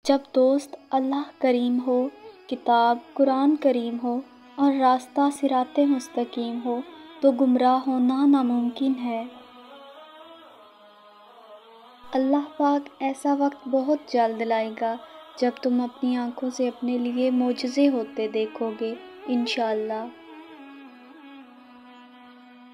جب دوست اللہ کریم ہو، کتاب قرآن کریم ہو اور راستہ صراط مستقیم ہو تو گمراہ ہونا ناممکن ہے۔ اللہ پاک ایسا وقت بہت جلد لائے گا جب تم اپنی آنکھوں سے اپنے لیے معجزے ہوتے دیکھو گے، انشاءاللہ۔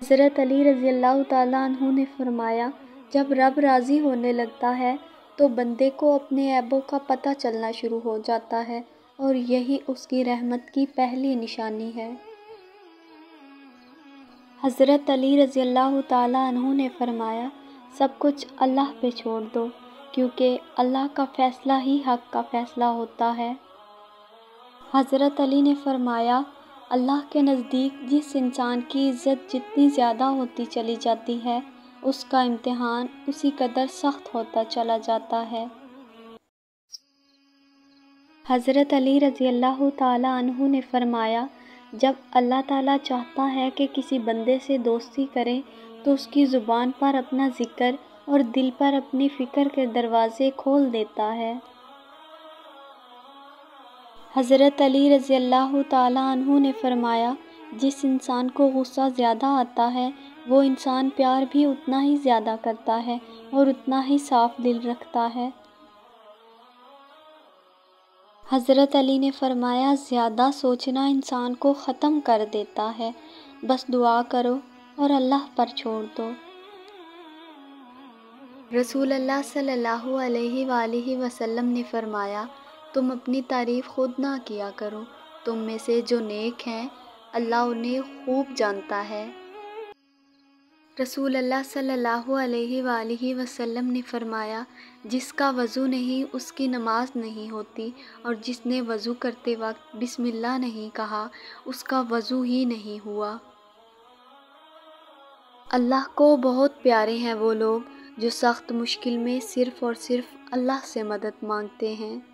حضرت علی رضی اللہ تعالیٰ عنہ نے فرمایا، جب رب راضی ہونے لگتا ہے تو بندے کو اپنے عیبوں کا پتہ چلنا شروع ہو جاتا ہے اور یہی اس کی رحمت کی پہلی نشانی ہے۔ حضرت علی رضی اللہ تعالیٰ عنہ نے فرمایا، سب کچھ اللہ پہ چھوڑ دو، کیونکہ اللہ کا فیصلہ ہی حق کا فیصلہ ہوتا ہے۔ حضرت علی نے فرمایا، اللہ کے نزدیک جس انسان کی عزت جتنی زیادہ ہوتی چلی جاتی ہے، اس کا امتحان اسی قدر سخت ہوتا چلا جاتا ہے۔ حضرت علی رضی اللہ تعالیٰ عنہ نے فرمایا، جب اللہ تعالیٰ چاہتا ہے کہ کسی بندے سے دوستی کرے تو اس کی زبان پر اپنا ذکر اور دل پر اپنی فکر کے دروازے کھول دیتا ہے۔ حضرت علی رضی اللہ تعالیٰ عنہ نے فرمایا، جس انسان کو غصہ زیادہ آتا ہے وہ انسان پیار بھی اتنا ہی زیادہ کرتا ہے اور اتنا ہی صاف دل رکھتا ہے۔ حضرت علی نے فرمایا، زیادہ سوچنا انسان کو ختم کر دیتا ہے، بس دعا کرو اور اللہ پر چھوڑ دو۔ رسول اللہ صلی اللہ علیہ وآلہ وسلم نے فرمایا، تم اپنی تعریف خود نہ کیا کرو، تم میں سے جو نیک ہیں اللہ انہیں خوب جانتا ہے۔ رسول اللہ صلی اللہ علیہ وآلہ وسلم نے فرمایا، جس کا وضو نہیں اس کی نماز نہیں ہوتی، اور جس نے وضو کرتے وقت بسم اللہ نہیں کہا اس کا وضو ہی نہیں ہوا۔ اللہ کو بہت پیارے ہیں وہ لوگ جو سخت مشکل میں صرف اور صرف اللہ سے مدد مانگتے ہیں۔